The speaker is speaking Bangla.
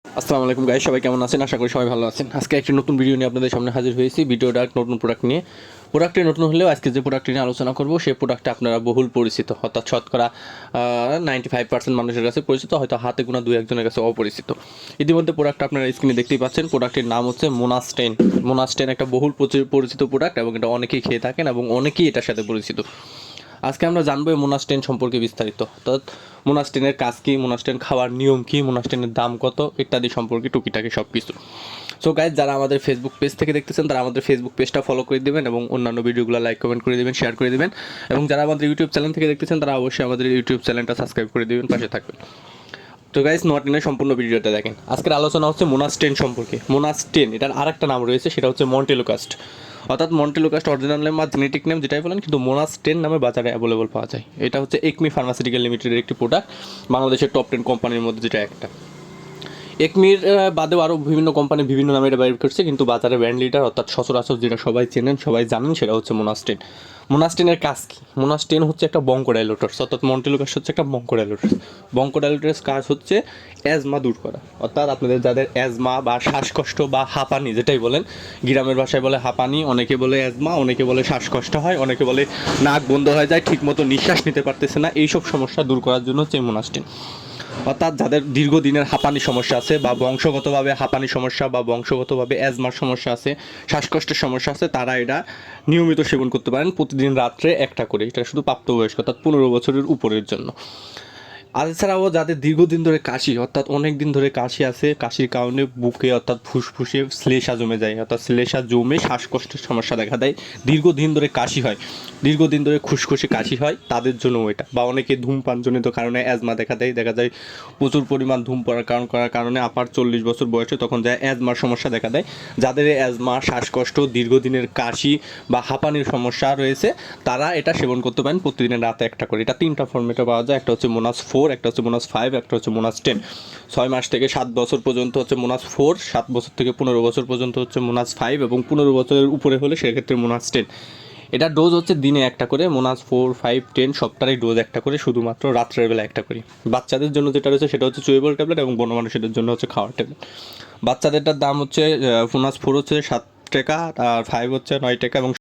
আসসালামু আলাইকুম গাইস, সবাই কেমন আছেন? আশা করি সবাই ভালো আছেন। আজকে একটি নতুন ভিডিও নিয়ে আপনাদের সামনে হাজির হয়েছি। ভিডিওটা নতুন প্রোডাক্ট নিয়ে। প্রোডাক্টটি নতুন হলেও আজকে যে প্রোডাক্টটি নিয়ে আলোচনা করব সেই প্রোডাক্টটা আপনারা বহুল পরিচিত, অর্থাৎ শতকরা 95% মানুষের কাছে পরিচিত, হয়তো হাতে গোনা দুই একজনের কাছে অপরিচিত। ইতিমধ্যে প্রোডাক্ট আপনারা স্ক্রিনে দেখতেই পাচ্ছেন। প্রোডাক্টের নাম হচ্ছে মোনাস্টেন। মোনাস্টেন একটা বহুল পরিচিত প্রোডাক্ট এবং এটা অনেকেই খেয়ে থাকেন এবং অনেকেই এটার সাথে পরিচিত। আজকে আমরা জানবো এই মোনাস্টেন সম্পর্কে বিস্তারিত, অর্থাৎ মোনাস্টেনের কাজ কী, মোনাস্টেন খাওয়ার নিয়ম কী, মোনাস্টেনের দাম কত ইত্যাদি সম্পর্কে টুকিটাকি সব কিছু। সো গাইজ, যারা আমাদের ফেসবুক পেজ থেকে দেখতেছেন তারা আমাদের ফেসবুক পেজটা ফলো করে দেবেন এবং অন্যান্য ভিডিওগুলো লাইক কমেন্ট করে দেবেন, শেয়ার করে দেবেন। এবং যারা আমাদের ইউটিউব চ্যানেল থেকে দেখতেছেন তারা অবশ্যই আমাদের ইউটিউব চ্যানেলটা সাবস্ক্রাইব করে দেবেন, পাশে থাকবেন। তো গাইজ, নোয়াটিনের সম্পূর্ণ ভিডিওটা দেখেন। আজকের আলোচনা হচ্ছে মোনাস্টেন সম্পর্কে। মোনাস্টেন এটার আরেকটা নাম রয়েছে, সেটা হচ্ছে মন্টেলোকাস্ট, অর্থাৎ মন্টেলোকাস্ট অরিজিনাল নেম বা জেনেটিক নেম যেটাই বলেন, কিন্তু মোনাস্টেন নামে বাজারে অ্যাভেলেবল পাওয়া যায়। এটা হচ্ছে একমি ফার্মাসিউটিক্যাল লিমিটেডের একটি প্রোডাক্ট, বাংলাদেশের টপ 10 কোম্পানির মধ্যে যেটা একটা। একমির বাদেও আরও বিভিন্ন কোম্পানি বিভিন্ন নামে এটা বাইর করছে, কিন্তু বাজারে ব্র্যান্ড লিডার অর্থাৎ সচরাচর যেটা সবাই চেনেন, সবাই জানেন, সেটা হচ্ছে মোনাস্টেন। মোনাস্টেনের কাজ কী? মোনাস্টেন হচ্ছে একটা বঙ্কোডাইলেটরস, অর্থাৎ মন্টেলোকাস্ট হচ্ছে একটা বঙ্কোডাইলেটরস। বঙ্কোডাইলেটরস কাজ হচ্ছে অ্যাজমা দূর করা, অর্থাৎ আপনাদের যাদের অ্যাজমা বা শ্বাসকষ্ট বা হাঁপানি যেটাই বলেন, গ্রামের ভাষায় বলে হাঁপানি, অনেকে বলে অ্যাজমা, অনেকে বলে শ্বাসকষ্ট হয়, অনেকে বলে নাক বন্ধ হয়ে যায়, ঠিকমতো নিঃশ্বাস নিতে পারতেছে না, এইসব সমস্যা দূর করার জন্য হচ্ছে মোনাস্টেন। অর্থাৎ যাদের দীর্ঘদিনের হাঁপানি সমস্যা আছে বা বংশগতভাবে হাঁপানি সমস্যা বা বংশগতভাবে অ্যাজমার সমস্যা আছে, শ্বাসকষ্টের সমস্যা আছে, তারা এটা নিয়মিত সেবন করতে পারেন প্রতিদিন রাত্রে একটা করে। এটা শুধু প্রাপ্তবয়স্ক অর্থাৎ 15 বছরের উপরের জন্য। আর এছাড়াও যাদের দীর্ঘদিন ধরে কাশি, অর্থাৎ অনেক দিন ধরে কাশি আছে, কাশির কারণে বুকে অর্থাৎ ফুসফুসে শ্লেষা জমে যায়, অর্থাৎ শ্লেষা জমে শ্বাসকষ্টের সমস্যা দেখা দেয়, দীর্ঘদিন ধরে কাশি হয়, দীর্ঘদিন ধরে খুসখুসে কাশি হয়, তাদের জন্য এটা। বা অনেকে ধূমপানজনিত কারণে অ্যাজমা দেখা দেয়, দেখা যায় প্রচুর পরিমাণ ধূমপান করার কারণে আপার 40 বছর বয়সে তখন যায় অ্যাজমার সমস্যা দেখা দেয়। যাদের অ্যাজমা, শ্বাসকষ্ট, দীর্ঘদিনের কাশি বা হাঁপানির সমস্যা রয়েছে, তারা এটা সেবন করতে পারেন প্রতিদিনের রাতে একটা করে। এটা 3টা ফর্মেটে পাওয়া যায়, একটা হচ্ছে মোনাস 4, একটা হচ্ছে মোনাস 5, একটা হচ্ছে মোনাস 10। 6 মাস থেকে 7 বছর পর্যন্ত হচ্ছে মোনাস 4, 7 বছর থেকে 15 বছর পর্যন্ত হচ্ছে মোনাস 5 এবং 15 বছরের উপরে হলে সেক্ষেত্রে মোনাস 10। এটা ডোজ হচ্ছে দিনে একটা করে, মোনাস 4, 5, 10 সবটারই ডোজ একটা করে, শুধুমাত্র রাত্রের বেলা একটা করে। বাচ্চাদের জন্য যেটা রয়েছে সেটা হচ্ছে চুয়েবল ট্যাবলেট এবং বড় মানুষদের জন্য হচ্ছে খাওয়ার ট্যাবলেট। বাচ্চাদেরটার দাম হচ্ছে মোনাস 4 হচ্ছে 7 টাকা, আর 5 হচ্ছে 9 টাকা এবং